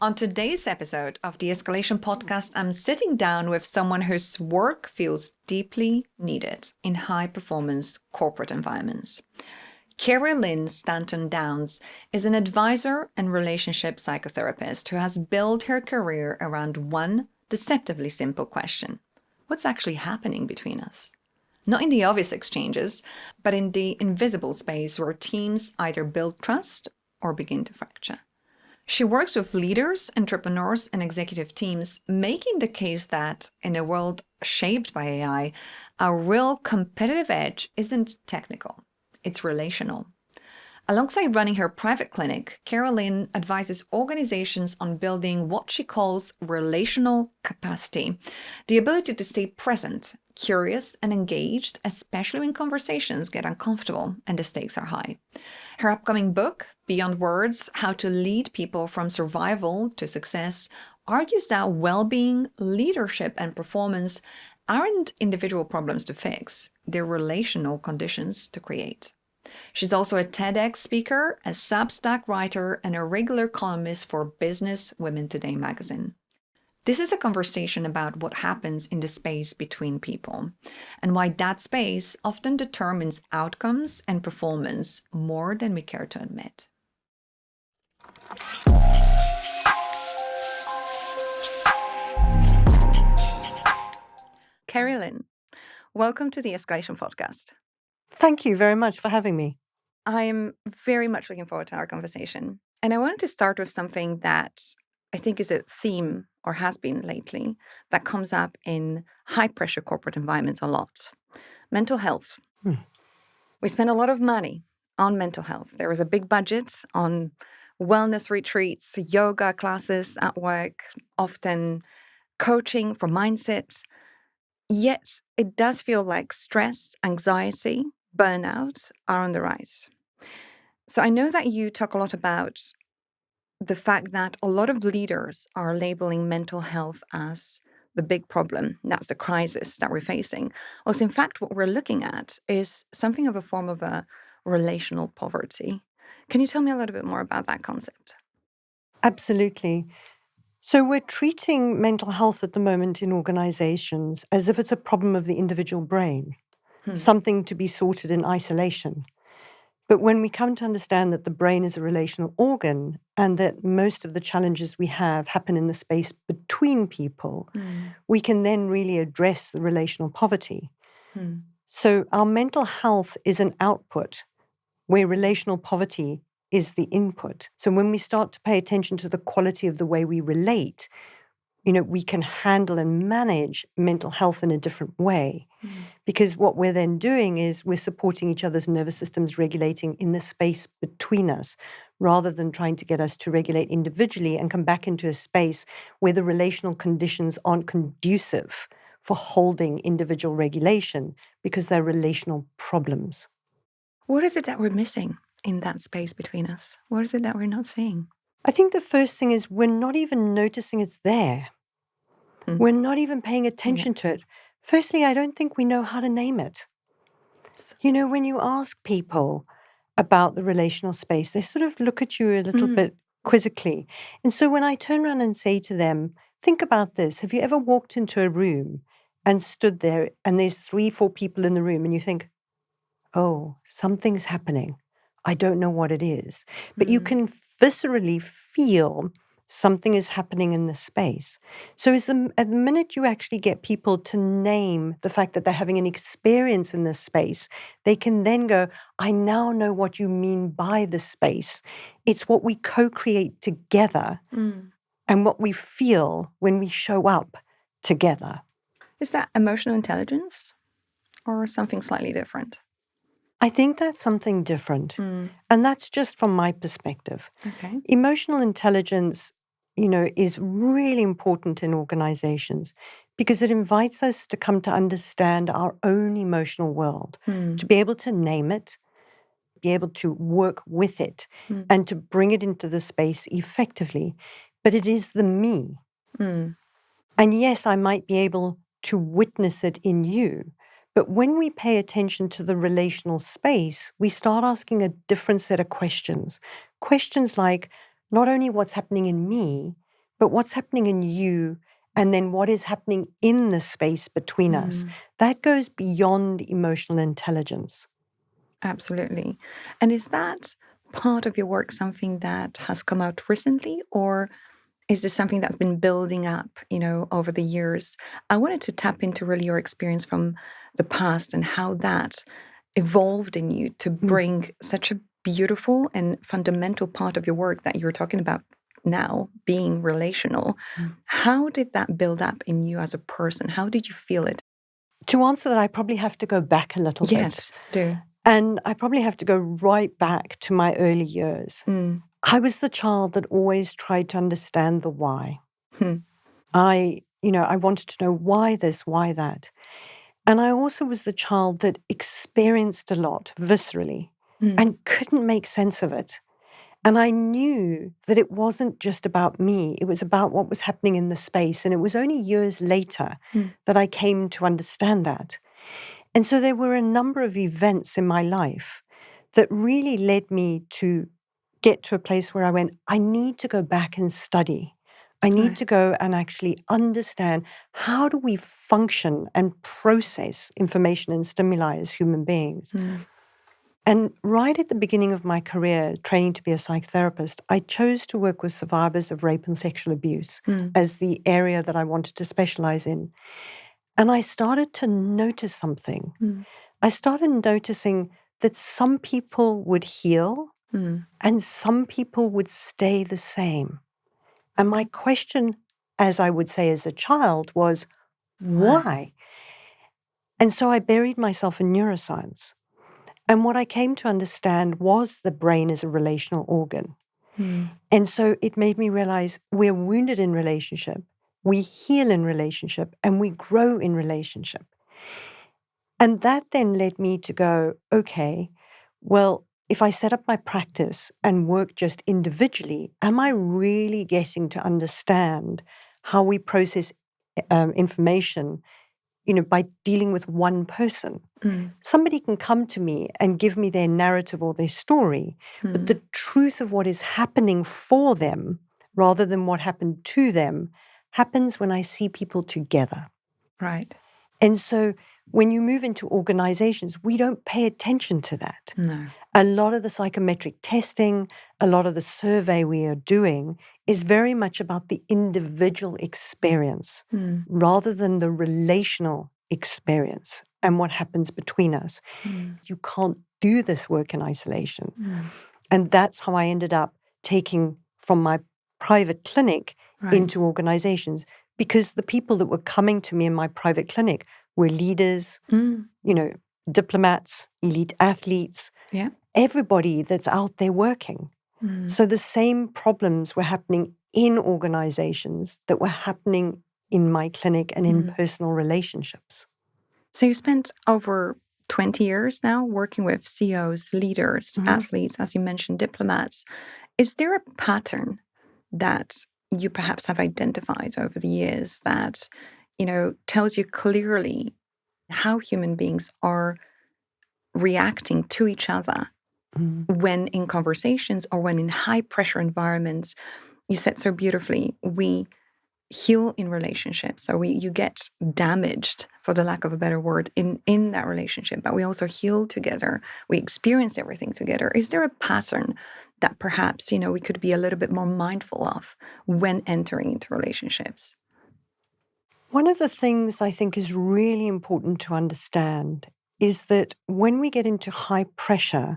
On today's episode of the Escalation Podcast, I'm sitting down with someone whose work feels deeply needed in high-performance corporate environments. Kerry-Lyn Stanton-Downes is an advisor and relationship psychotherapist who has built her career around one deceptively simple question. What's actually happening between us? Not in the obvious exchanges, but in the invisible space where teams either build trust or begin to fracture. She works with leaders, entrepreneurs, and executive teams, making the case that in a world shaped by AI, our real competitive edge isn't technical, it's relational. Alongside running her private clinic, Kerry-Lyn advises organizations on building what she calls relational capacity, the ability to stay present, curious, and engaged, especially when conversations get uncomfortable and the stakes are high. Her upcoming book, Beyond Words: How to Lead People from Survival to Success, argues that well-being, leadership, and performance aren't individual problems to fix, they're relational conditions to create. She's also a TEDx speaker, a Substack writer, and a regular columnist for Business Women Today magazine. This is a conversation about what happens in the space between people and why that space often determines outcomes and performance more than we care to admit. Kerry-Lyn, welcome to the Escalation Podcast. Thank you very much for having me. I'm very much looking forward to our conversation. And I wanted to start with something that I think is a theme, or has been lately, that comes up in high-pressure corporate environments a lot. Mental health. We spend a lot of money on mental health. There is a big budget on wellness retreats, yoga classes at work, often coaching for mindset. Yet it does feel like stress, anxiety, burnout are on the rise. So I know that you talk a lot about the fact that a lot of leaders are labeling mental health as the big problem. That's the crisis that we're facing. Also, in fact, what we're looking at is something of a form of a relational poverty. Can you tell me a little bit more about that concept? Absolutely. So we're treating mental health at the moment in organizations as if it's a problem of the individual brain, something to be sorted in isolation. But when we come to understand that the brain is a relational organ and that most of the challenges we have happen in the space between people, we can then really address the relational poverty. So our mental health is an output where relational poverty is the input. So when we start to pay attention to the quality of the way we relate, we can handle and manage mental health in a different way. Because what we're then doing is we're supporting each other's nervous systems regulating in the space between us, rather than trying to get us to regulate individually and come back into a space where the relational conditions aren't conducive for holding individual regulation because they're relational problems. What is it that we're missing in that space between us? What is it that we're not seeing? I think the first thing is we're not even noticing it's there. We're not even paying attention to it. Firstly, I don't think we know how to name it. When you ask people about the relational space, they sort of look at you a little bit quizzically. And so when I turn around and say to them, think about this. Have you ever walked into a room and stood there and there's 3-4 people in the room and you think, oh, something's happening. I don't know what it is. But you can viscerally feel something is happening in the space. So at the minute you actually get people to name the fact that they're having an experience in this space, they can then go, I now know what you mean by the space. It's what we co-create together and what we feel when we show up together. Is that emotional intelligence or something slightly different? I think that's something different. And that's just from my perspective. Okay. Emotional intelligence, is really important in organizations because it invites us to come to understand our own emotional world, to be able to name it, be able to work with it, and to bring it into the space effectively. But it is the me. And yes, I might be able to witness it in you. But when we pay attention to the relational space, we start asking a different set of questions. Questions like, not only what's happening in me, but what's happening in you and then what is happening in the space between us. That goes beyond emotional intelligence. Absolutely. And is that part of your work something that has come out recently, or is this something that's been building up, over the years? I wanted to tap into really your experience from the past and how that evolved in you to bring such a beautiful and fundamental part of your work that you're talking about now, being relational. How did that build up in you as a person? How did you feel it? To answer that, I probably have to go back a little bit. Yes, do. And I probably have to go right back to my early years. I was the child that always tried to understand the why. I wanted to know why this, why that. And I also was the child that experienced a lot viscerally and couldn't make sense of it. And I knew that it wasn't just about me, it was about what was happening in the space. And it was only years later that I came to understand that. And so there were a number of events in my life that really led me to get to a place where I went, I need to go back and study. I need to go and actually understand, how do we function and process information and stimuli as human beings? And right at the beginning of my career, training to be a psychotherapist, I chose to work with survivors of rape and sexual abuse as the area that I wanted to specialize in. And I started to notice something. I started noticing that some people would heal and some people would stay the same. And my question, as I would say as a child, was, why? And so I buried myself in neuroscience. And what I came to understand was the brain is a relational organ. And so it made me realize we're wounded in relationship, we heal in relationship, and we grow in relationship. And that then led me to go, okay, well, if I set up my practice and work just individually, am I really getting to understand how we process information, by dealing with one person? Somebody can come to me and give me their narrative or their story, but the truth of what is happening for them, rather than what happened to them, happens when I see people together. Right. And so when you move into organizations, we don't pay attention to that. No. A lot of the psychometric testing, a lot of the survey we are doing is very much about the individual experience rather than the relational experience and what happens between us. You can't do this work in isolation. And that's how I ended up taking from my private clinic into organizations, because the people that were coming to me in my private clinic were leaders, diplomats, elite athletes, everybody that's out there working. So the same problems were happening in organizations that were happening in my clinic and in personal relationships. So you spent over 20 years now working with CEOs, leaders, athletes, as you mentioned, diplomats. Is there a pattern that you perhaps have identified over the years that, tells you clearly how human beings are reacting to each other when in conversations or when in high pressure environments? You said so beautifully, we heal in relationships. So you get damaged, for the lack of a better word, in that relationship, but we also heal together. We experience everything together. Is there a pattern that perhaps, we could be a little bit more mindful of when entering into relationships? One of the things I think is really important to understand is that when we get into high pressure,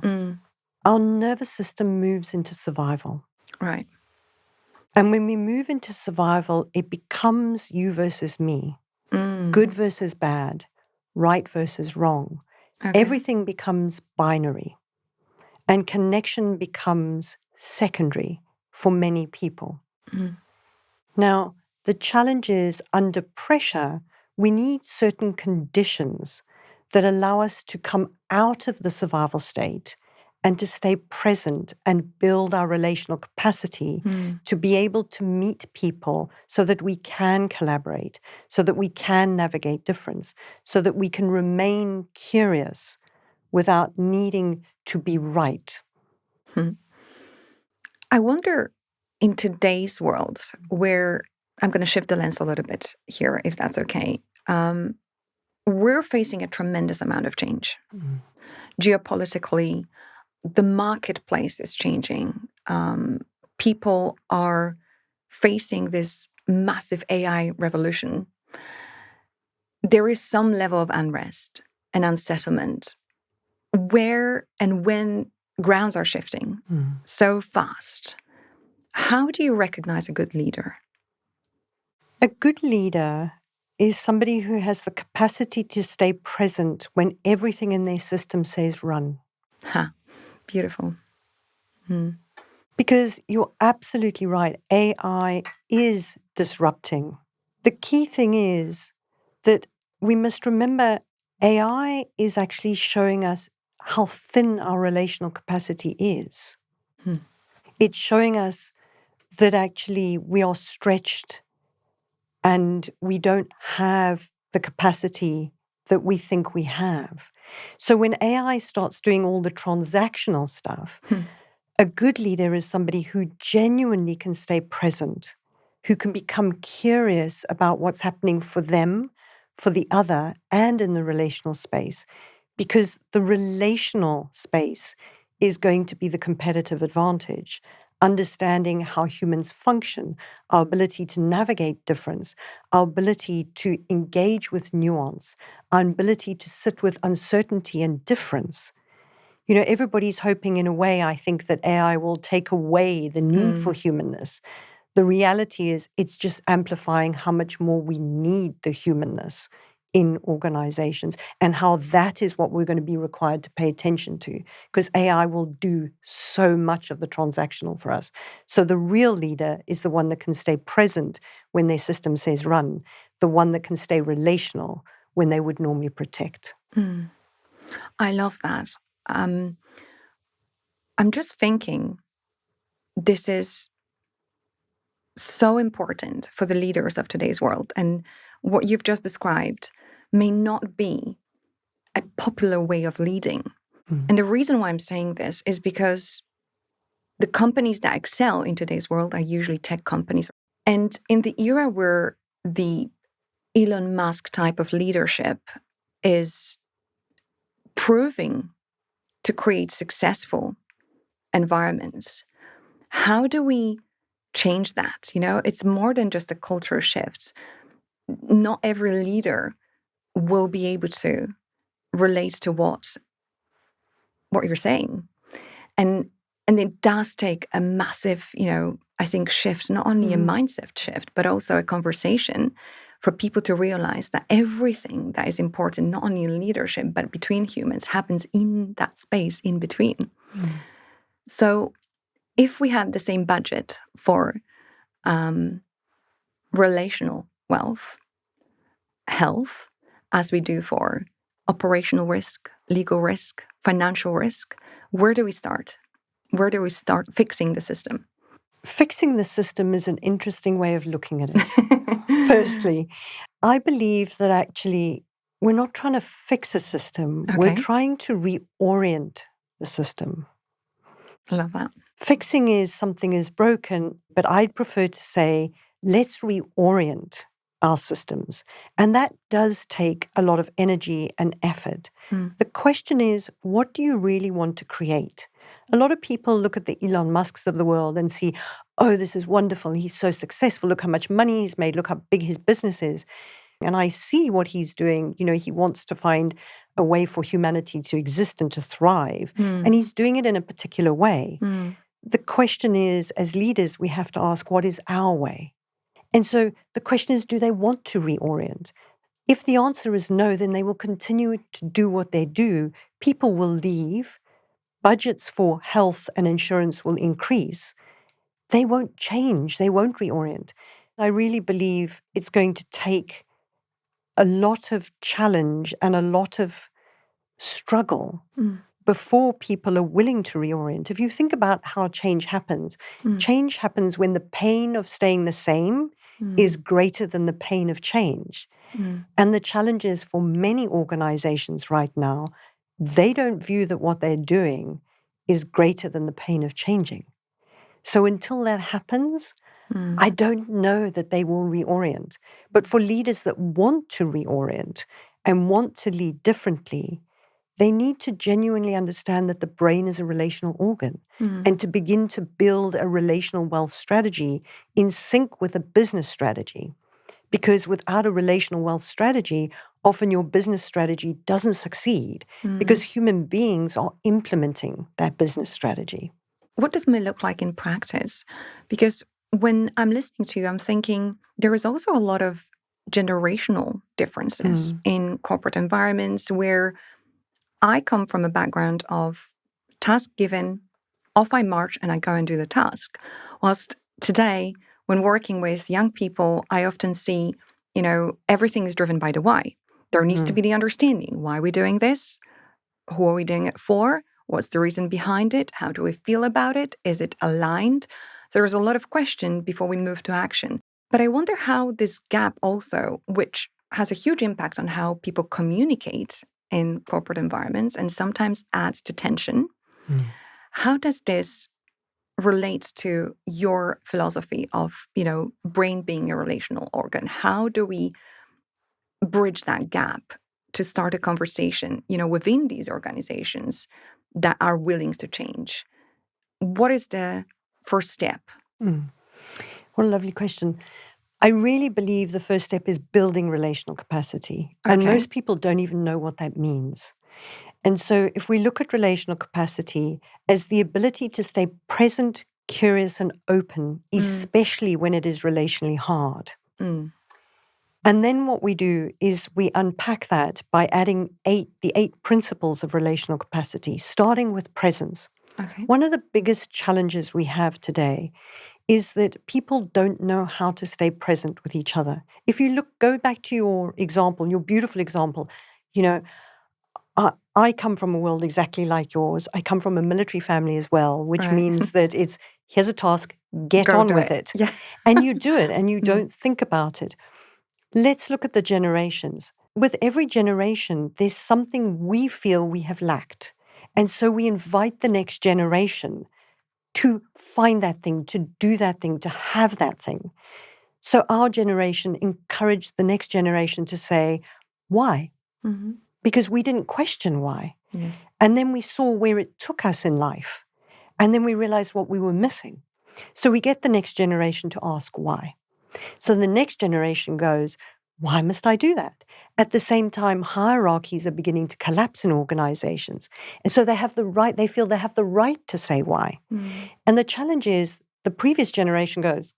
our nervous system moves into survival. Right. And when we move into survival, it becomes you versus me, good versus bad, right versus wrong. Okay. Everything becomes binary, and connection becomes secondary for many people. Now, the challenge is, under pressure, we need certain conditions that allow us to come out of the survival state and to stay present and build our relational capacity to be able to meet people so that we can collaborate, so that we can navigate difference, so that we can remain curious without needing to be right. I wonder in today's world, where I'm going to shift the lens a little bit here, if that's okay. We're facing a tremendous amount of change. Geopolitically, the marketplace is changing. People are facing this massive AI revolution. There is some level of unrest and unsettlement where and when grounds are shifting so fast. How do you recognize a good leader? A good leader is somebody who has the capacity to stay present when everything in their system says run. Beautiful. Because you're absolutely right. AI is disrupting. The key thing is that we must remember AI is actually showing us how thin our relational capacity is. It's showing us that actually we are stretched and we don't have the capacity that we think we have. So when AI starts doing all the transactional stuff, a good leader is somebody who genuinely can stay present, who can become curious about what's happening for them, for the other, and in the relational space, because the relational space is going to be the competitive advantage. Understanding how humans function, our ability to navigate difference, our ability to engage with nuance, our ability to sit with uncertainty and difference. You know, everybody's hoping in a way, I think, that AI will take away the need for humanness. The reality is it's just amplifying how much more we need the humanness in organizations and how that is what we're going to be required to pay attention to, because AI will do so much of the transactional for us. So the real leader is the one that can stay present when their system says run, the one that can stay relational when they would normally protect. I love that. I'm just thinking this is so important for the leaders of today's world. And what you've just described may not be a popular way of leading. And the reason why I'm saying this is because the companies that excel in today's world are usually tech companies. And in the era where the Elon Musk type of leadership is proving to create successful environments, how do we change that? You know, it's more than just a culture shift. Not every leader will be able to relate to what you're saying. And it does take a massive, I think, shift, not only a mindset shift, but also a conversation for people to realize that everything that is important, not only in leadership, but between humans, happens in that space in between. So if we had the same budget for relational wealth, health, as we do for operational risk, legal risk, financial risk, where do we start? Where do we start fixing the system? Fixing the system is an interesting way of looking at it. Firstly, I believe that actually we're not trying to fix a system. Okay. We're trying to reorient the system. I love that. Fixing is something is broken, but I'd prefer to say, let's reorient our systems. And that does take a lot of energy and effort. The question is, what do you really want to create? A lot of people look at the Elon Musks of the world and see, oh, this is wonderful. He's so successful. Look how much money he's made. Look how big his business is. And I see what he's doing. You know, he wants to find a way for humanity to exist and to thrive. And he's doing it in a particular way. The question is, as leaders, we have to ask, what is our way? And so the question is, do they want to reorient? If the answer is no, then they will continue to do what they do. People will leave. Budgets for health and insurance will increase. They won't change. They won't reorient. I really believe it's going to take a lot of challenge and a lot of struggle before people are willing to reorient. If you think about how change happens when the pain of staying the same is greater than the pain of change. And the challenge is for many organizations right now, they don't view that what they're doing is greater than the pain of changing. So until that happens, I don't know that they will reorient. But for leaders that want to reorient and want to lead differently, they need to genuinely understand that the brain is a relational organ and to begin to build a relational wealth strategy in sync with a business strategy. Because without a relational wealth strategy, often your business strategy doesn't succeed because human beings are implementing that business strategy. What does it look like in practice? Because when I'm listening to you, I'm thinking there is also a lot of generational differences in corporate environments where I come from a background of task given, off I march and I go and do the task. Whilst today, when working with young people, I often see, everything is driven by the why. There needs to be the understanding. Why are we doing this? Who are we doing it for? What's the reason behind it? How do we feel about it? Is it aligned? So there's a lot of question before we move to action. But I wonder how this gap also, which has a huge impact on how people communicate in corporate environments and sometimes adds to tension. How does this relate to your philosophy of, brain being a relational organ? How do we bridge that gap to start a conversation, within these organizations that are willing to change? What is the first step? What a lovely question. I really believe the first step is building relational capacity. And Okay. most people don't even know what that means. And so if we look at relational capacity as the ability to stay present, curious, and open, especially when it is relationally hard. And then what we do is we unpack that by adding the eight principles of relational capacity, starting with presence. Okay. One of the biggest challenges we have today is that people don't know how to stay present with each other. If you go back to your example, your beautiful example, I come from a world exactly like yours. I come from a military family as well, which Right. means that here's a task, get Go on do with it. it. Yeah. And you do it and you don't think about it. Let's look at the generations. With every generation, there's something we feel we have lacked. And so we invite the next generation to find that thing, to do that thing, to have that thing. So our generation encouraged the next generation to say, why? Because we didn't question why. Yes. And then we saw where it took us in life. And then we realized what we were missing. So we get the next generation to ask why. So the next generation goes, why must I do that? At the same time, hierarchies are beginning to collapse in organizations. And so they feel they have the right to say why. And the challenge is the previous generation goes,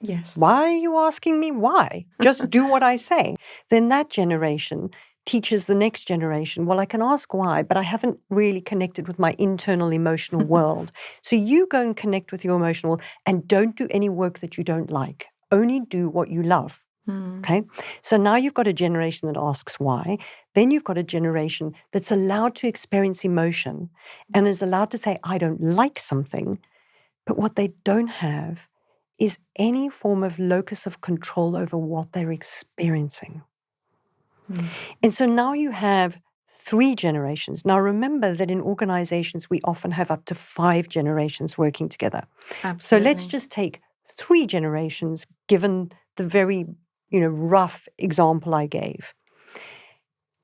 Yes. why are you asking me why? Just do what I say. Then that generation teaches the next generation, well, I can ask why, but I haven't really connected with my internal emotional world. So you go and connect with your emotional world and don't do any work that you don't like. Only do what you love. Okay. So now you've got a generation that asks why. Then you've got a generation that's allowed to experience emotion and is allowed to say, I don't like something. But what they don't have is any form of locus of control over what they're experiencing. And so now you have 3 generations. Now remember that in organizations, we often have up to 5 generations working together. Absolutely. So let's just take 3 generations, given the very rough example I gave.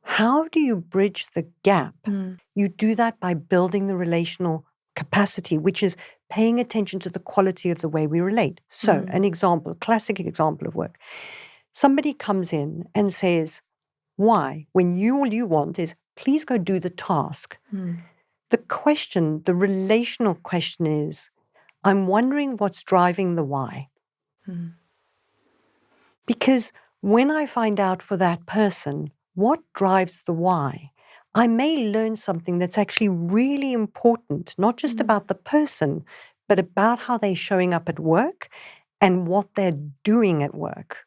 How do you bridge the gap? You do that by building the relational capacity, which is paying attention to the quality of the way we relate. So an example, classic example of work. Somebody comes in and says, why? When all you want is, please go do the task. The question, the relational question is, I'm wondering what's driving the why. Because when I find out for that person what drives the why, I may learn something that's actually really important, not just about the person, but about how they're showing up at work and what they're doing at work,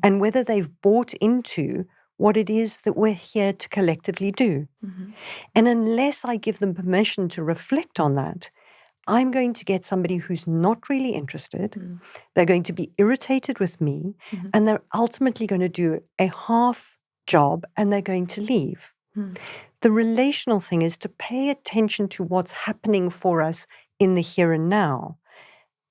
and whether they've bought into what it is that we're here to collectively do. And unless I give them permission to reflect on that, I'm going to get somebody who's not really interested. They're going to be irritated with me, and they're ultimately going to do a half job and they're going to leave. The relational thing is to pay attention to what's happening for us in the here and now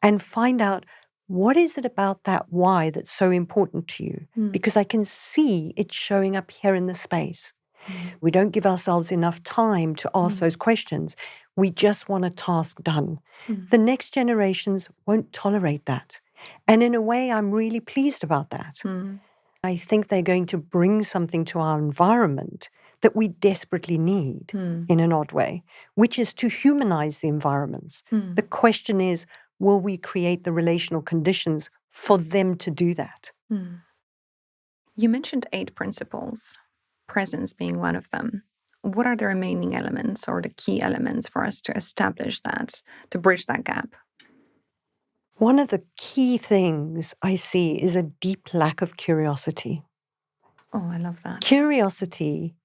and find out what is it about that why that's so important to you? Because I can see it showing up here in the space. We don't give ourselves enough time to ask those questions. We just want a task done. The next generations won't tolerate that. And in a way, I'm really pleased about that. I think they're going to bring something to our environment that we desperately need in an odd way, which is to humanize the environments. The question is, will we create the relational conditions for them to do that? You mentioned 8 principles, presence being one of them. What are the remaining elements or the key elements for us to establish that, to bridge that gap? One of the key things I see is a deep lack of curiosity. Oh, I love that. Curiosity,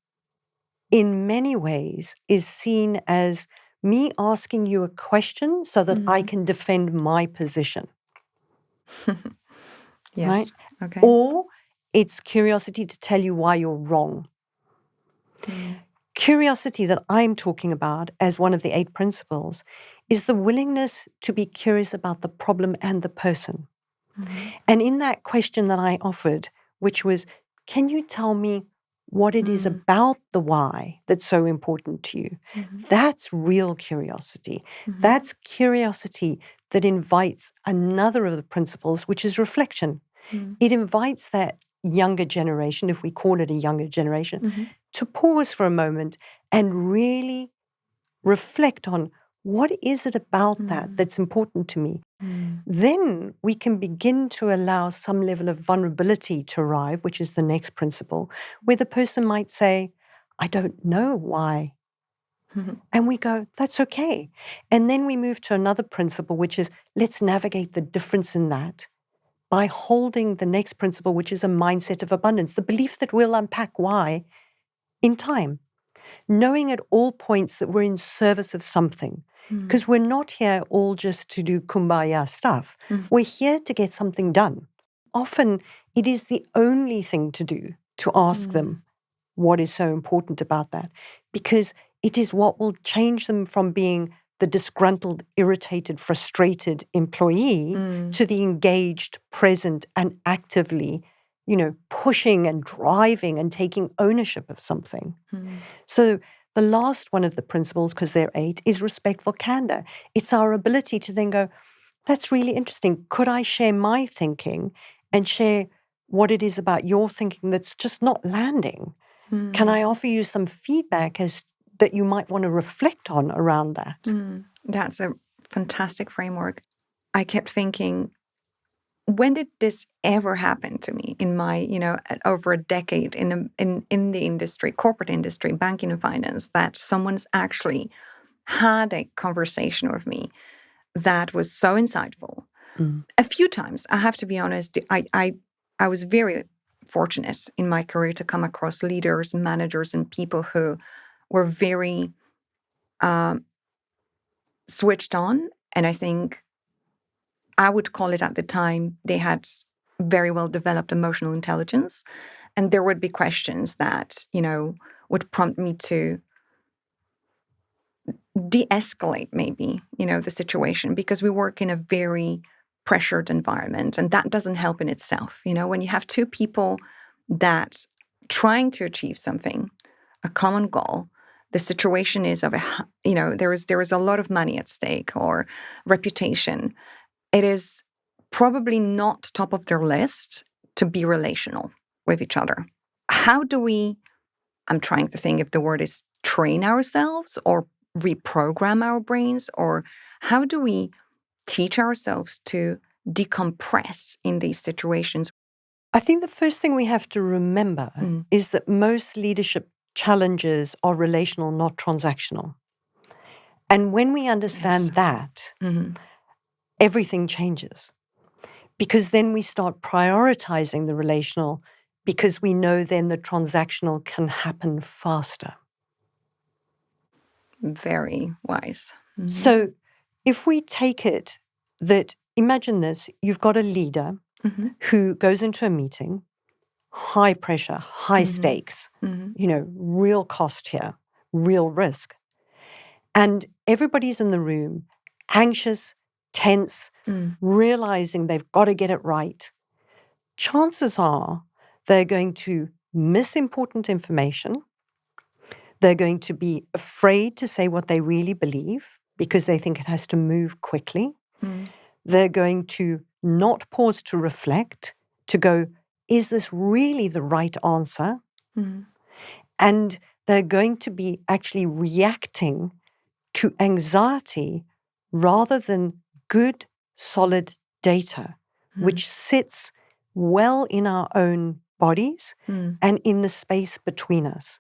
in many ways, is seen as me asking you a question so that I can defend my position. Yes. Right? Okay. Or it's curiosity to tell you why you're wrong. Curiosity that I'm talking about as one of the 8 principles is the willingness to be curious about the problem and the person. And in that question that I offered, which was, can you tell me what it is about the why that's so important to you? That's real curiosity. That's curiosity that invites another of the principles, which is reflection. It invites that younger generation, if we call it a younger generation, to pause for a moment and really reflect on what is it about that that's important to me. Then we can begin to allow some level of vulnerability to arrive, which is the next principle, where the person might say, I don't know why. And we go, that's okay. And then we move to another principle, which is let's navigate the difference in that by holding the next principle, which is a mindset of abundance, the belief that we'll unpack why in time, knowing at all points that we're in service of something. Because we're not here all just to do kumbaya stuff. We're here to get something done. Often it is the only thing to do to ask them what is so important about that, because it is what will change them from being the disgruntled, irritated, frustrated employee to the engaged, present, and actively, pushing and driving and taking ownership of something. So the last one of the principles, because there are 8, is respectful candor. It's our ability to then go, that's really interesting. Could I share my thinking and share what it is about your thinking that's just not landing? Can I offer you some feedback as that you might want to reflect on around that? That's a fantastic framework. I kept thinking, when did this ever happen to me in my, over a decade in the industry, corporate industry, banking and finance, that someone's actually had a conversation with me that was so insightful? A few times, I have to be honest, I was very fortunate in my career to come across leaders, managers, and people who were very switched on. And I think I would call it at the time, they had very well developed emotional intelligence. And there would be questions that, would prompt me to de-escalate maybe, the situation, because we work in a very pressured environment, and that doesn't help in itself. When you have 2 people that trying to achieve something, a common goal, the situation is there is a lot of money at stake or reputation. It is probably not top of their list to be relational with each other. How do we, I'm trying to think if the word is train ourselves or reprogram our brains, or how do we teach ourselves to decompress in these situations? I think the first thing we have to remember is that most leadership challenges are relational, not transactional. And when we understand that, everything changes. Because then we start prioritizing the relational, because we know then the transactional can happen faster. Very wise. So if we take it that, imagine this, you've got a leader who goes into a meeting, high pressure, high stakes, real cost here, real risk. And everybody's in the room, anxious, tense, realizing they've got to get it right, chances are they're going to miss important information. They're going to be afraid to say what they really believe because they think it has to move quickly. They're going to not pause to reflect, to go, is this really the right answer? And they're going to be actually reacting to anxiety rather than good, solid data, which sits well in our own bodies and in the space between us.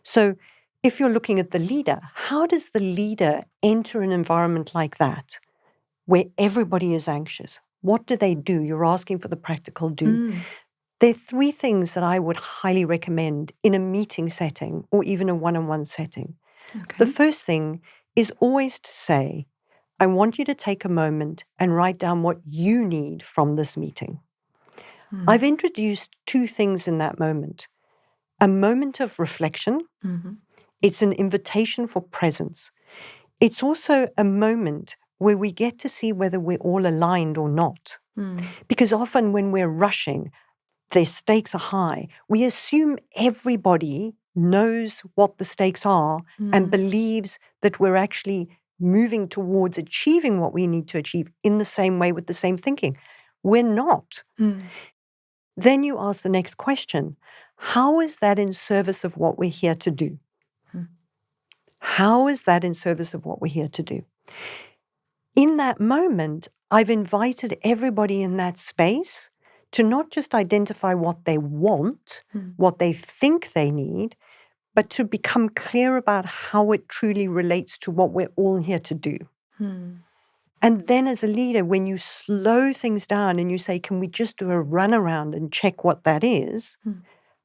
So if you're looking at the leader, how does the leader enter an environment like that where everybody is anxious? What do they do? You're asking for the practical do. There are 3 things that I would highly recommend in a meeting setting or even a one-on-one setting. The first thing is always to say, I want you to take a moment and write down what you need from this meeting. I've introduced 2 things in that moment. A moment of reflection. It's an invitation for presence. It's also a moment where we get to see whether we're all aligned or not. Because often when we're rushing, the stakes are high. We assume everybody knows what the stakes are and believes that we're actually moving towards achieving what we need to achieve in the same way with the same thinking. We're not. Then you ask the next question, how is that in service of what we're here to do? How is that in service of what we're here to do? In that moment, I've invited everybody in that space to not just identify what they want, what they think they need, but to become clear about how it truly relates to what we're all here to do. And then as a leader, when you slow things down and you say, can we just do a runaround and check what that is?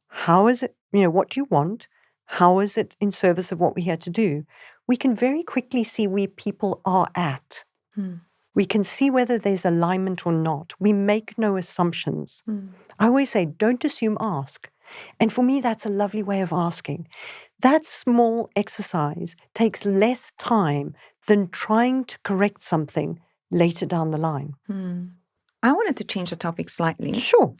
How is it, what do you want? How is it in service of what we're here to do? We can very quickly see where people are at. We can see whether there's alignment or not. We make no assumptions. I always say, don't assume, ask. And for me, that's a lovely way of asking. That small exercise takes less time than trying to correct something later down the line. I wanted to change the topic slightly. Sure.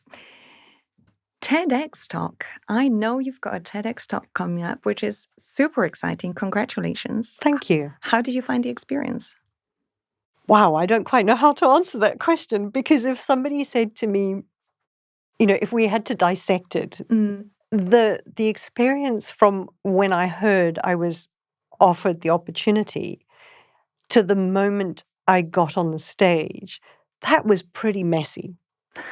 TEDx talk. I know you've got a TEDx talk coming up, which is super exciting. Congratulations. Thank you. How did you find the experience? Wow, I don't quite know how to answer that question, because if somebody said to me, if we had to dissect it, the experience from when I heard I was offered the opportunity to the moment I got on the stage, that was pretty messy.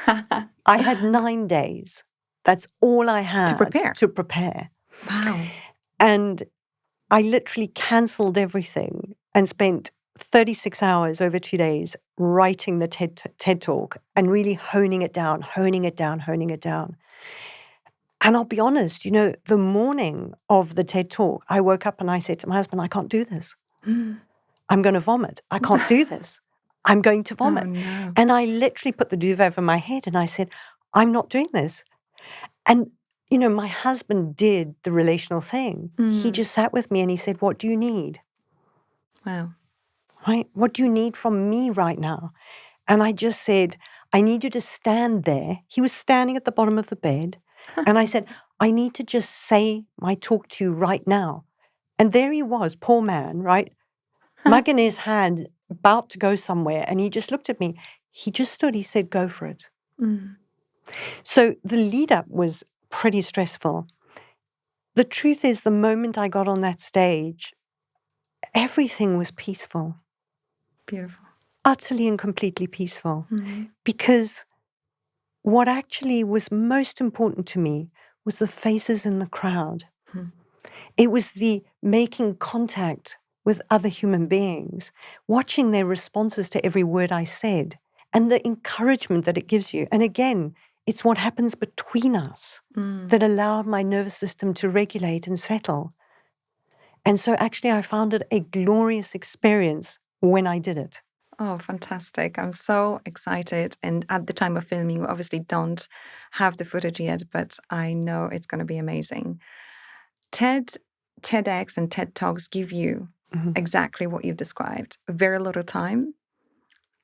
I had 9 days. That's all I had To prepare. Wow. And I literally canceled everything and spent 36 hours over 2 days writing the TED Talk and really honing it down. And I'll be honest, the morning of the TED Talk, I woke up and I said to my husband, I can't do this. I'm going to vomit. I can't do this. I'm going to vomit. Oh, no. And I literally put the duvet over my head and I said, I'm not doing this. And, my husband did the relational thing. He just sat with me and he said, what do you need? Wow. Right? What do you need from me right now? And I just said, I need you to stand there. He was standing at the bottom of the bed. And I said, I need to just say my talk to you right now. And there he was, poor man, right? Mug in his hand, about to go somewhere. And he just looked at me. He just stood. He said, go for it. So the lead up was pretty stressful. The truth is, the moment I got on that stage, everything was peaceful. Beautiful. Utterly and completely peaceful. Because what actually was most important to me was the faces in the crowd. It was the making contact with other human beings, watching their responses to every word I said, and the encouragement that it gives you. And again, it's what happens between us that allowed my nervous system to regulate and settle. And so actually I found it a glorious experience when I did it. Oh, fantastic. I'm so excited. And at the time of filming, we obviously don't have the footage yet, but I know it's going to be amazing. TEDx and TED Talks give you exactly what you've described. Very little time,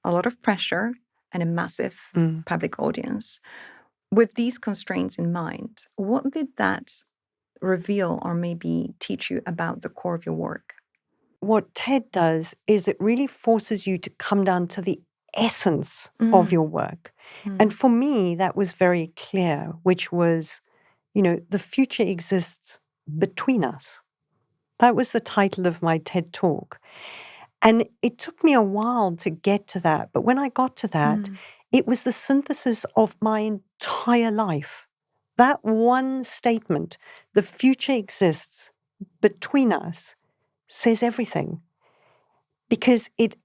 a lot of pressure and a massive Mm. public audience. With these constraints in mind, what did that reveal or maybe teach you about the core of your work? What TED does is it really forces you to come down to the essence of your work. And for me, that was very clear, which was, the future exists between us. That was the title of my TED talk. And it took me a while to get to that. But when I got to that, it was the synthesis of my entire life. That one statement, the future exists between us, says everything because it,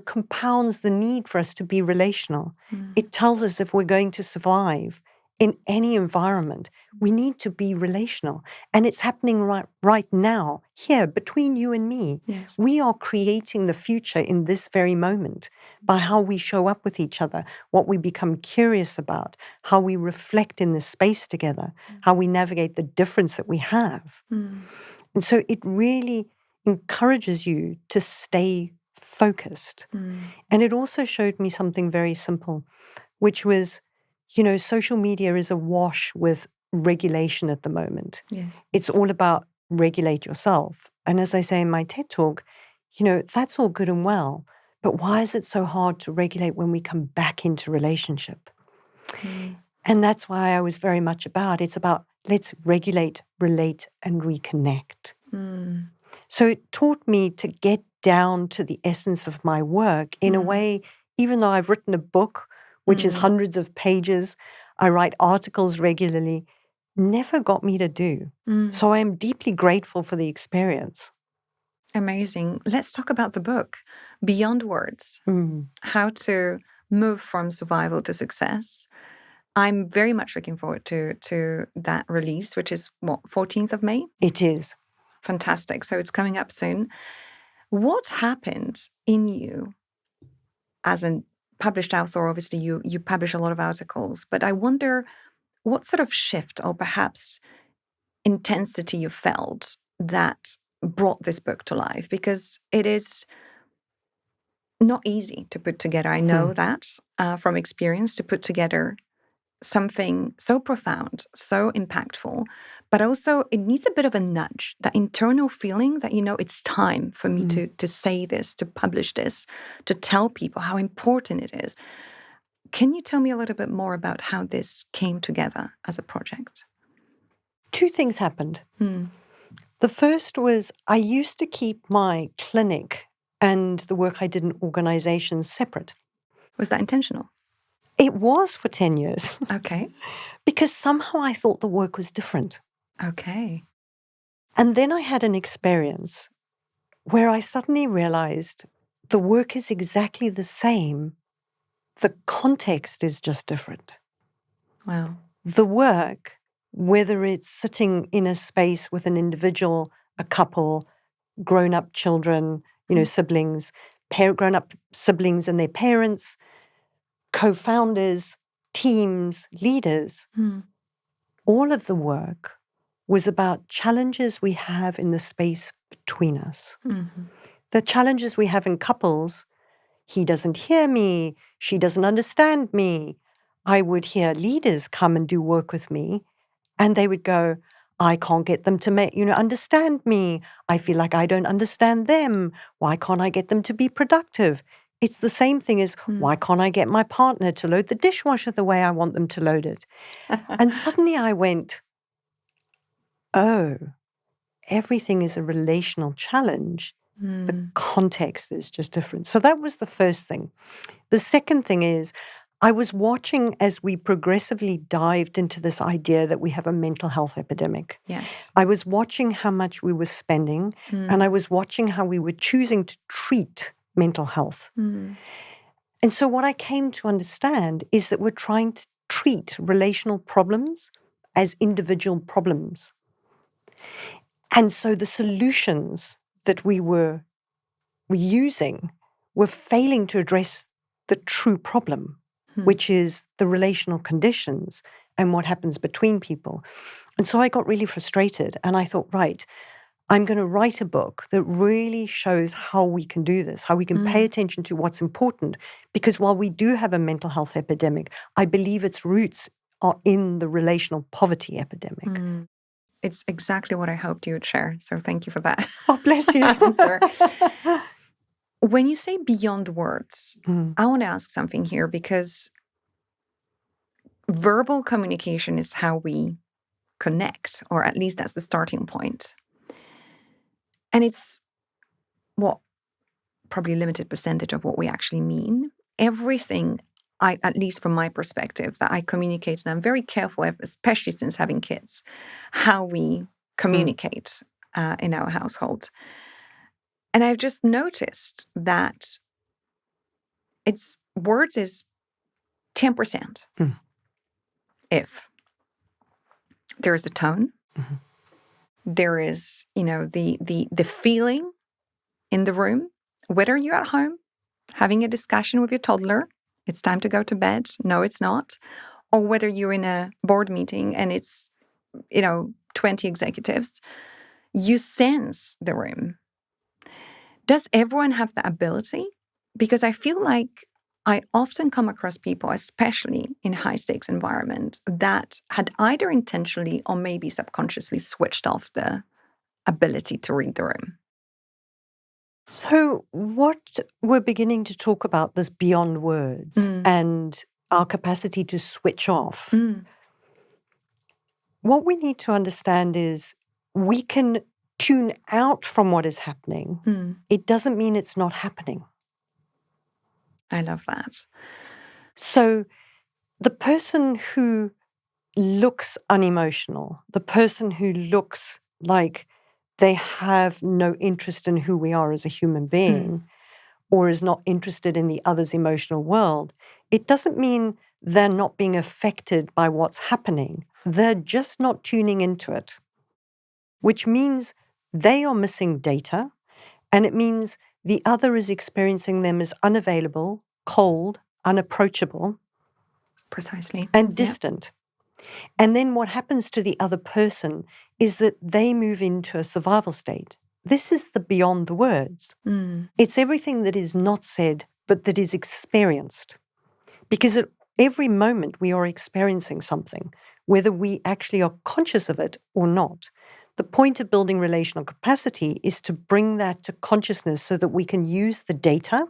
compounds the need for us to be relational. It tells us if we're going to survive in any environment, we need to be relational. And it's happening right now, here, between you and me. Yes. We are creating the future in this very moment by how we show up with each other, what we become curious about, how we reflect in this space together, how we navigate the difference that we have. And so it really encourages you to stay focused. And it also showed me something very simple, which was, social media is awash with regulation at the moment. Yes. It's all about regulate yourself. And as I say in my TED talk, that's all good and well. But why is it so hard to regulate when we come back into relationship? And that's why I was very much about, it's about let's regulate, relate, and reconnect. So it taught me to get down to the essence of my work in a way, even though I've written a book, which is hundreds of pages, I write articles regularly, never got me to do. So I am deeply grateful for the experience. Amazing. Let's talk about the book, Beyond Words, How to Move from Survival to Success. I'm very much looking forward to that release, which is, 14th of May? It is. Fantastic. So it's coming up soon. What happened in you as a published author? Obviously, you publish a lot of articles, but I wonder what sort of shift or perhaps intensity you felt that brought this book to life, because it is not easy to put together. I know that from experience, to put together something so profound, so impactful, but also it needs a bit of a nudge, that internal feeling that, it's time for me to say this, to publish this, to tell people how important it is. Can you tell me a little bit more about how this came together as a project? Two things happened. The first was I used to keep my clinic and the work I did in organizations separate. Was that intentional? It was for 10 years. Okay. Because somehow I thought the work was different. Okay. And then I had an experience where I suddenly realized the work is exactly the same. The context is just different. Wow. The work, whether it's sitting in a space with an individual, a couple, grown-up children, siblings, grown-up siblings and their parents, co-founders, teams, leaders, all of the work was about challenges we have in the space between us. The challenges we have in couples, he doesn't hear me, she doesn't understand me. I would hear leaders come and do work with me, and they would go, I can't get them to understand me. I feel like I don't understand them. Why can't I get them to be productive? It's the same thing as, why can't I get my partner to load the dishwasher the way I want them to load it? And suddenly I went, oh, everything is a relational challenge. The context is just different. So that was the first thing. The second thing is, I was watching as we progressively dived into this idea that we have a mental health epidemic. Yes. I was watching how much we were spending, and I was watching how we were choosing to treat mental health. And so what I came to understand is that we're trying to treat relational problems as individual problems. And so the solutions that we were using were failing to address the true problem, which is the relational conditions and what happens between people. And so I got really frustrated, and I thought, right, I'm going to write a book that really shows how we can do this, how we can pay attention to what's important. Because while we do have a mental health epidemic, I believe its roots are in the relational poverty epidemic. It's exactly what I hoped you would share. So thank you for that. Oh, bless you. answer. When you say beyond words, Mm, I want to ask something here because verbal communication is how we connect, or at least that's the starting point. And it's what probably a limited percentage of what we actually mean. Everything, at least from my perspective, that I communicate, and I'm very careful, especially since having kids, how we communicate in our household. And I've just noticed that words is 10%. Mm. If there is a tone, Mhm. there is, the feeling in the room, whether you're at home having a discussion with your toddler, it's time to go to bed. No, it's not. Or whether you're in a board meeting and it's, 20 executives, you sense the room. Does everyone have the ability? Because I feel like I often come across people, especially in high stakes environment, that had either intentionally or maybe subconsciously switched off the ability to read the room. So, what we're beginning to talk about this beyond words and our capacity to switch off. What we need to understand is we can tune out from what is happening. It doesn't mean it's not happening. I love that. So, the person who looks unemotional, the person who looks like they have no interest in who we are as a human being, or is not interested in the other's emotional world, it doesn't mean they're not being affected by what's happening. They're just not tuning into it, which means they are missing data, and it means the other is experiencing them as unavailable, cold, unapproachable, Precisely. and distant. And then what happens to the other person is that they move into a survival state. This is the beyond the words. It's everything that is not said, but that is experienced. Because at every moment we are experiencing something, whether we actually are conscious of it or not. The point of building relational capacity is to bring that to consciousness so that we can use the data.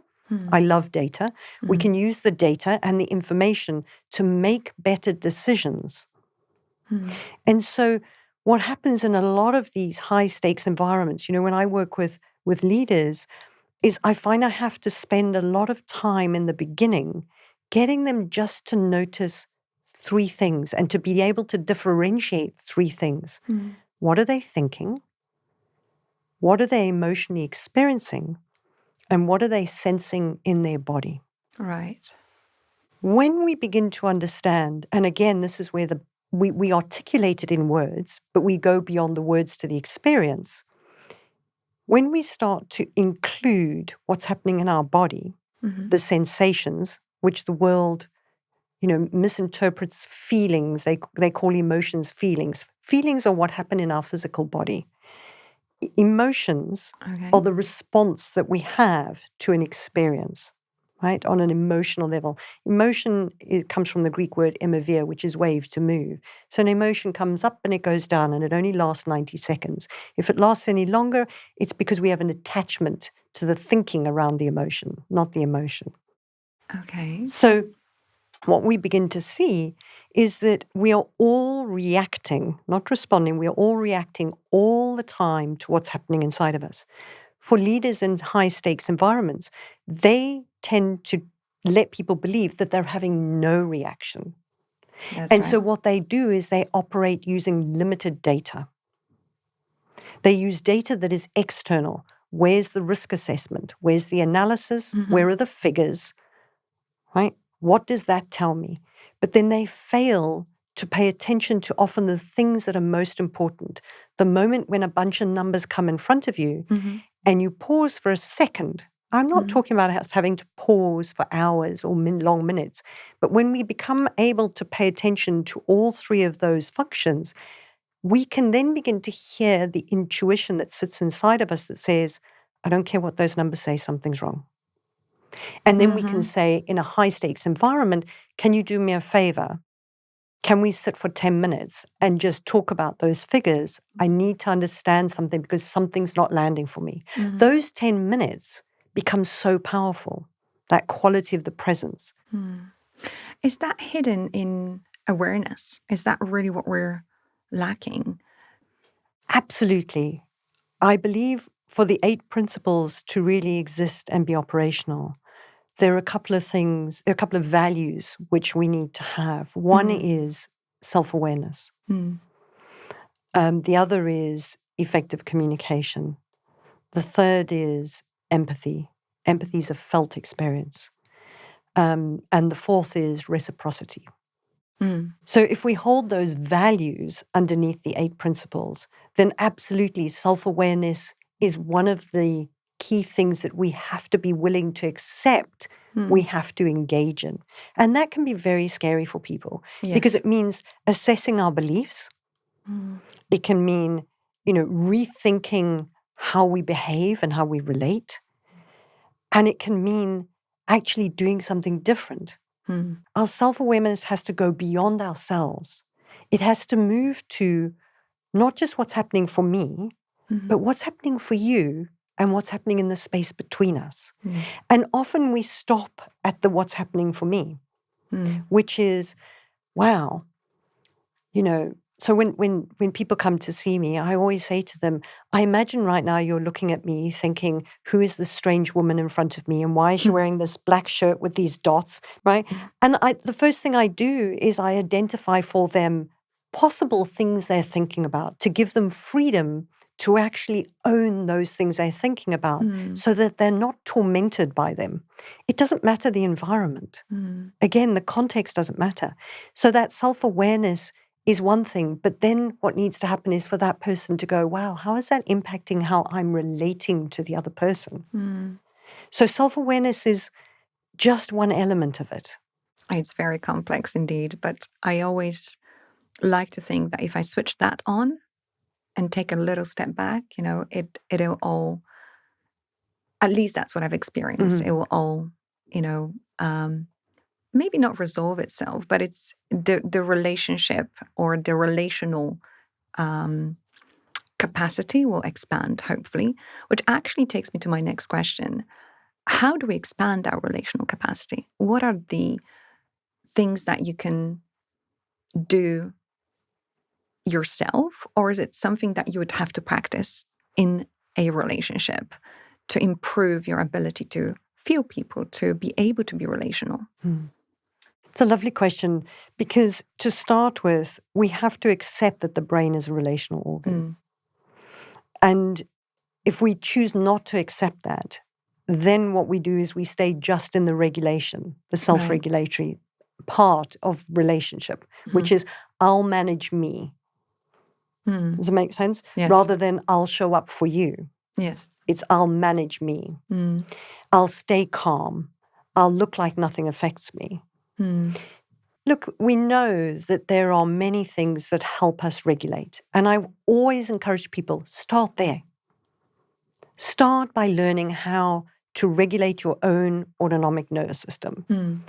I love data. We can use the data and the information to make better decisions. And so what happens in a lot of these high stakes environments, when I work with leaders, is I find I have to spend a lot of time in the beginning getting them just to notice three things and to be able to differentiate three things. What are they thinking? What are they emotionally experiencing? And what are they sensing in their body? Right. When we begin to understand, and again, this is where we articulate it in words, but we go beyond the words to the experience. When we start to include what's happening in our body, the sensations, which the world, misinterprets feelings, they call emotions feelings. Feelings are what happen in our physical body. Emotions are the response that we have to an experience, right? On an emotional level. Emotion, it comes from the Greek word emovere, which is wave, to move. So an emotion comes up and it goes down, and it only lasts 90 seconds. If it lasts any longer, it's because we have an attachment to the thinking around the emotion, not the emotion. Okay. So what we begin to see is that we are all reacting, not responding. We are all reacting all the time to what's happening inside of us. For leaders in high stakes environments, they tend to let people believe that they're having no reaction. So what they do is they operate using limited data. They use data that is external. Where's the risk assessment? Where's the analysis? Where are the figures? Right? What does that tell me? But then they fail to pay attention to often the things that are most important. The moment when a bunch of numbers come in front of you and you pause for a second. I'm not talking about us having to pause for hours or long minutes, but when we become able to pay attention to all three of those functions, we can then begin to hear the intuition that sits inside of us that says, I don't care what those numbers say, something's wrong. And then we can say, in a high stakes environment, can you do me a favor? Can we sit for 10 minutes and just talk about those figures? I need to understand something because something's not landing for me. Those 10 minutes become so powerful, that quality of the presence. Is that hidden in awareness? Is that really what we're lacking? Absolutely. I believe for the 8 principles to really exist and be operational, there are a couple of things, there are a couple of values which we need to have. One is self-awareness. The other is effective communication. The third is empathy. Empathy is a felt experience. And the fourth is reciprocity. So if we hold those values underneath the 8 principles, then absolutely self-awareness is one of the key things that we have to be willing to accept, we have to engage in. And that can be very scary for people because it means assessing our beliefs. It can mean, rethinking how we behave and how we relate. And it can mean actually doing something different. Our self-awareness has to go beyond ourselves. It has to move to not just what's happening for me, but what's happening for you and what's happening in the space between us. And often we stop at the what's happening for me, which is, wow, so when people come to see me, I always say to them, I imagine right now you're looking at me thinking, who is this strange woman in front of me and why is she wearing this black shirt with these dots, right? And the first thing I do is I identify for them possible things they're thinking about to give them freedom to actually own those things they're thinking about so that they're not tormented by them. It doesn't matter the environment. Again, the context doesn't matter. So that self-awareness is one thing, but then what needs to happen is for that person to go, wow, how is that impacting how I'm relating to the other person? So self-awareness is just one element of it. It's very complex indeed, but I always like to think that if I switch that on and take a little step back, it'll all, at least that's what I've experienced. It will all, maybe not resolve itself, but it's the relationship or the relational capacity will expand, hopefully, which actually takes me to my next question. How do we expand our relational capacity? What are the things that you can do yourself, or is it something that you would have to practice in a relationship to improve your ability to feel people, to be able to be relational? It's a lovely question because to start with, we have to accept that the brain is a relational organ. And if we choose not to accept that, then what we do is we stay just in the regulation, the self-regulatory part of relationship, which is I'll manage me. Does it make sense? Yes. Rather than I'll show up for you. Yes. It's I'll manage me. I'll stay calm. I'll look like nothing affects me. Look, we know that there are many things that help us regulate. And I always encourage people, start there. Start by learning how to regulate your own autonomic nervous system.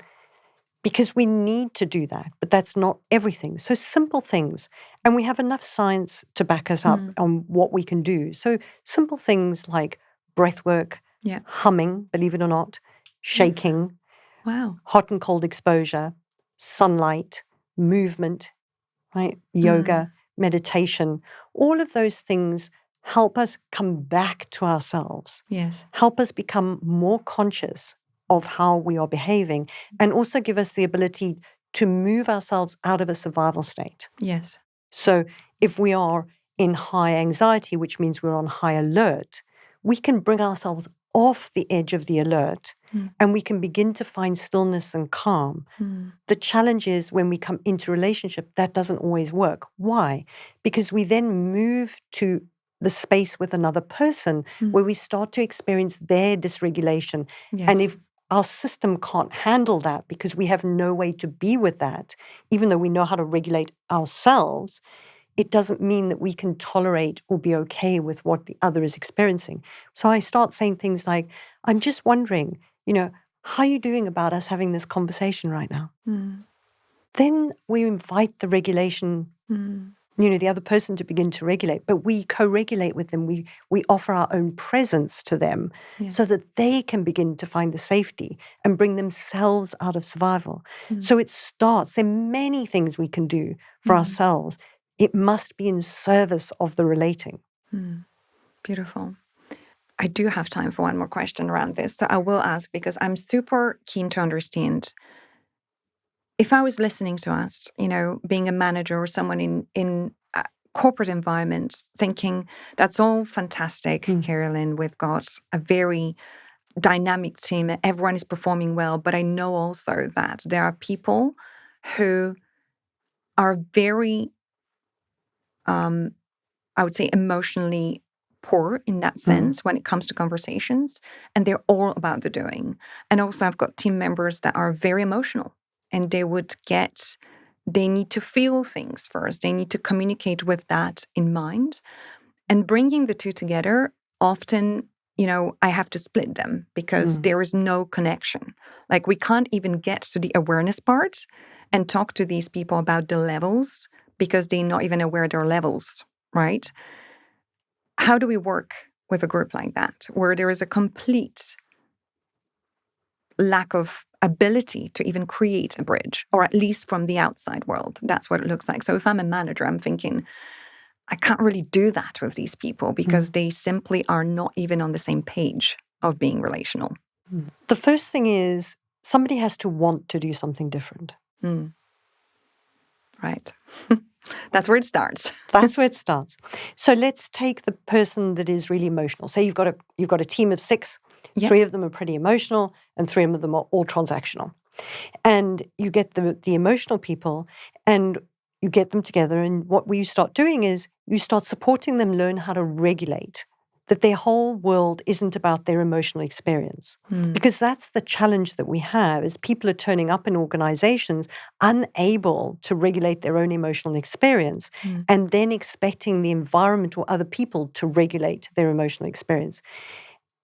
Because we need to do that, but that's not everything. So simple things. And we have enough science to back us up on what we can do. So simple things like breath work, humming, believe it or not, shaking, hot and cold exposure, sunlight, movement, right? Yoga, meditation, all of those things help us come back to ourselves. Help us become more conscious of how we are behaving and also give us the ability to move ourselves out of a survival state. So if we are in high anxiety, which means we're on high alert, we can bring ourselves off the edge of the alert and we can begin to find stillness and calm. The challenge is when we come into relationship, that doesn't always work. Why? Because we then move to the space with another person where we start to experience their dysregulation. And if our system can't handle that because we have no way to be with that, even though we know how to regulate ourselves, it doesn't mean that we can tolerate or be okay with what the other is experiencing. So I start saying things like, I'm just wondering, how are you doing about us having this conversation right now? Then we invite the regulation, the other person to begin to regulate, but we co-regulate with them. We offer our own presence to them so that they can begin to find the safety and bring themselves out of survival. So it starts, there are many things we can do for ourselves. It must be in service of the relating. Beautiful. I do have time for one more question around this. So I will ask, because I'm super keen to understand, if I was listening to us, being a manager or someone in a corporate environment, thinking that's all fantastic, Kerry-Lyn, we've got a very dynamic team, everyone is performing well, but I know also that there are people who are very, I would say, emotionally poor in that sense when it comes to conversations, and they're all about the doing. And also I've got team members that are very emotional, and they need to feel things first. They need to communicate with that in mind. And bringing the two together, often, I have to split them because there is no connection. Like, we can't even get to the awareness part and talk to these people about the levels because they're not even aware they're levels, right? How do we work with a group like that, where there is a complete lack of ability to even create a bridge, or at least from the outside world? That's what it looks like. So if I'm a manager, I'm thinking, I can't really do that with these people because they simply are not even on the same page of being relational. The first thing is somebody has to want to do something different. Right. That's where it starts. That's where it starts. So let's take the person that is really emotional. Say you've got a team of 6, 3 of them are pretty emotional, and 3 of them are all transactional. And you get the emotional people, and you get them together, and what you start doing is you start supporting them learn how to regulate, that their whole world isn't about their emotional experience. Because that's the challenge that we have, is people are turning up in organizations unable to regulate their own emotional experience and then expecting the environment or other people to regulate their emotional experience.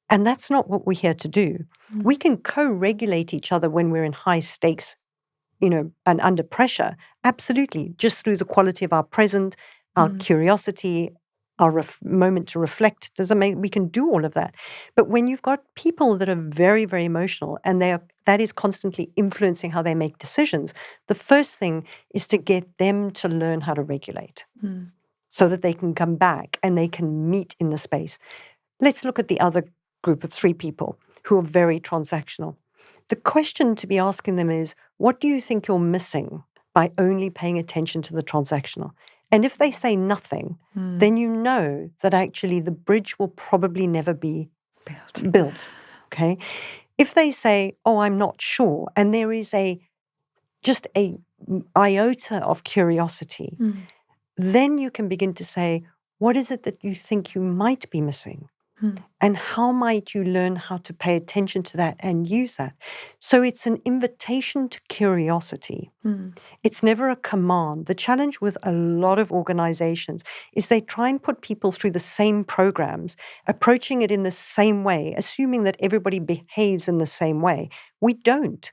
And that's not what we're here to do. We can co-regulate each other when we're in high stakes, and under pressure, absolutely, just through the quality of our present, our curiosity, our moment to reflect. We can do all of that. But when you've got people that are very, very emotional and that is constantly influencing how they make decisions, the first thing is to get them to learn how to regulate so that they can come back and they can meet in the space. Let's look at the other group of 3 people who are very transactional. The question to be asking them is, what do you think you're missing by only paying attention to the transactional? And if they say nothing, then you know that actually the bridge will probably never be built. Okay? If they say, oh, I'm not sure, and there is just a iota of curiosity, then you can begin to say, what is it that you think you might be missing? And how might you learn how to pay attention to that and use that? So it's an invitation to curiosity. It's never a command. The challenge with a lot of organizations is they try and put people through the same programs, approaching it in the same way, assuming that everybody behaves in the same way. We don't.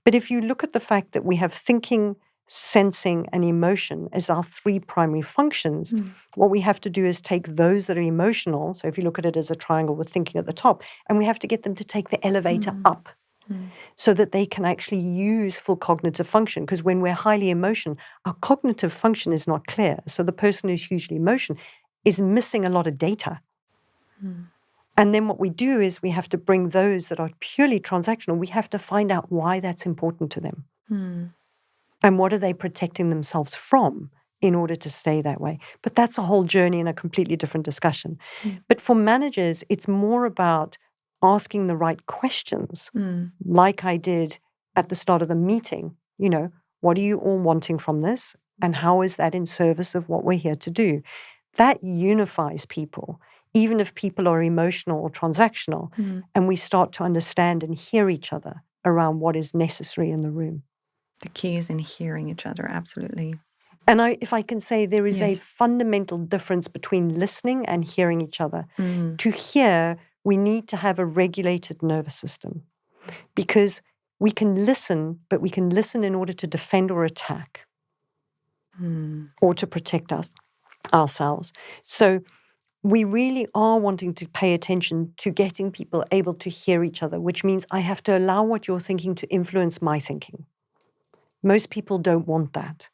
But if you look at the fact that we have thinking, sensing, and emotion as our 3 primary functions, what we have to do is take those that are emotional, so if you look at it as a triangle with thinking at the top, and we have to get them to take the elevator up so that they can actually use full cognitive function. Because when we're highly emotion, our cognitive function is not clear. So the person who's hugely emotion is missing a lot of data. And then what we do is we have to bring those that are purely transactional, we have to find out why that's important to them. And what are they protecting themselves from in order to stay that way? But that's a whole journey and a completely different discussion. But for managers, it's more about asking the right questions, like I did at the start of the meeting. What are you all wanting from this? And how is that in service of what we're here to do? That unifies people, even if people are emotional or transactional, and we start to understand and hear each other around what is necessary in the room. The key is in hearing each other, absolutely. And if I can say, there is a Yes. fundamental difference between listening and hearing each other. Mm. To hear, we need to have a regulated nervous system, because we can listen, but we can listen in order to defend or attack or to protect ourselves. So we really are wanting to pay attention to getting people able to hear each other, which means I have to allow what you're thinking to influence my thinking. Most people don't want that.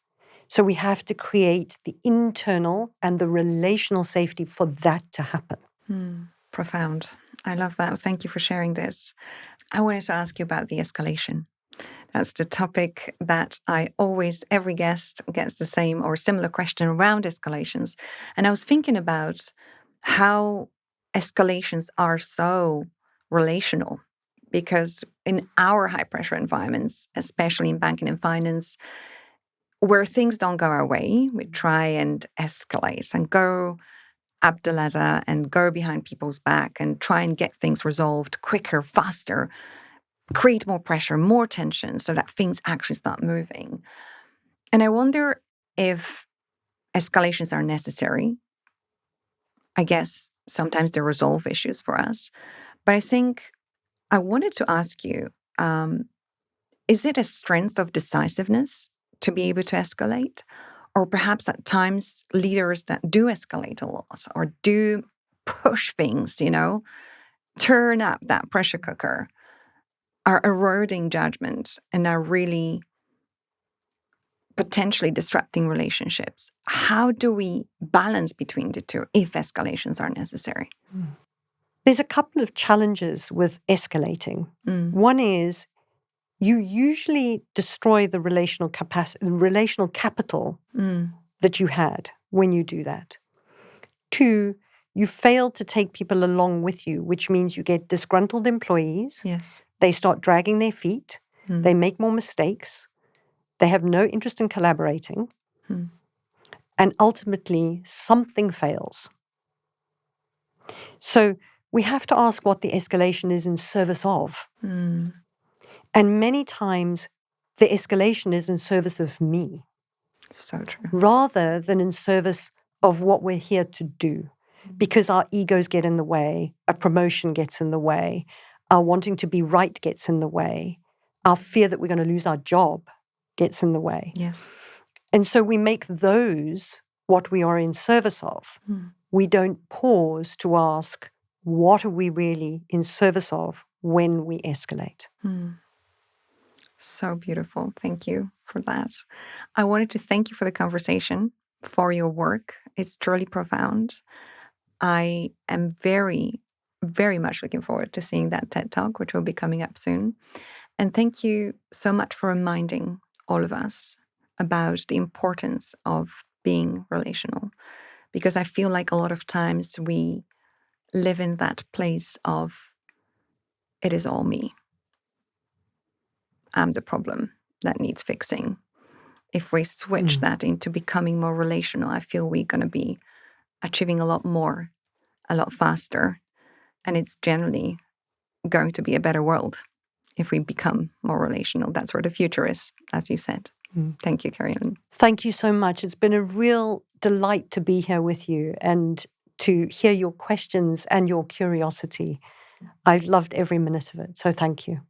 So we have to create the internal and the relational safety for that to happen. Profound. I love that. Thank you for sharing this. I wanted to ask you about the escalation. That's the topic that every guest gets the same or similar question around escalations. And I was thinking about how escalations are so relational, because in our high pressure environments, especially in banking and finance, where things don't go our way, we try and escalate and go up the ladder and go behind people's back and try and get things resolved quicker, faster, create more pressure, more tension so that things actually start moving. And I wonder if escalations are necessary. I guess sometimes they resolve issues for us. But I think I wanted to ask you, is it a strength of decisiveness to be able to escalate? Or perhaps at times leaders that do escalate a lot or do push things, turn up that pressure cooker, are eroding judgment and are really potentially disrupting relationships. How do we balance between the two if escalations are necessary? There's a couple of challenges with escalating. One is you usually destroy the relational capital that you had when you do that. 2, you fail to take people along with you, which means you get disgruntled employees. Yes. They start dragging their feet. They make more mistakes. They have no interest in collaborating. And ultimately, something fails. So we have to ask what the escalation is in service of. And many times, the escalation is in service of me, So true. rather than in service of what we're here to do. Because our egos get in the way, a promotion gets in the way, our wanting to be right gets in the way, our fear that we're going to lose our job gets in the way. Yes. And so we make those what we are in service of. We don't pause to ask, what are we really in service of when we escalate? So beautiful. Thank you for that. I wanted to thank you for the conversation, for your work. It's truly profound. I am very, very much looking forward to seeing that TED Talk, which will be coming up soon. And thank you so much for reminding all of us about the importance of being relational, because I feel like a lot of times we live in that place of, it is all me. I'm the problem that needs fixing. If we switch that into becoming more relational, I feel we're going to be achieving a lot more, a lot faster. And it's generally going to be a better world if we become more relational. That's where the future is, as you said. Thank you, Kerry-Lyn. Thank you so much. It's been a real delight to be here with you and to hear your questions and your curiosity. I've loved every minute of it. So thank you.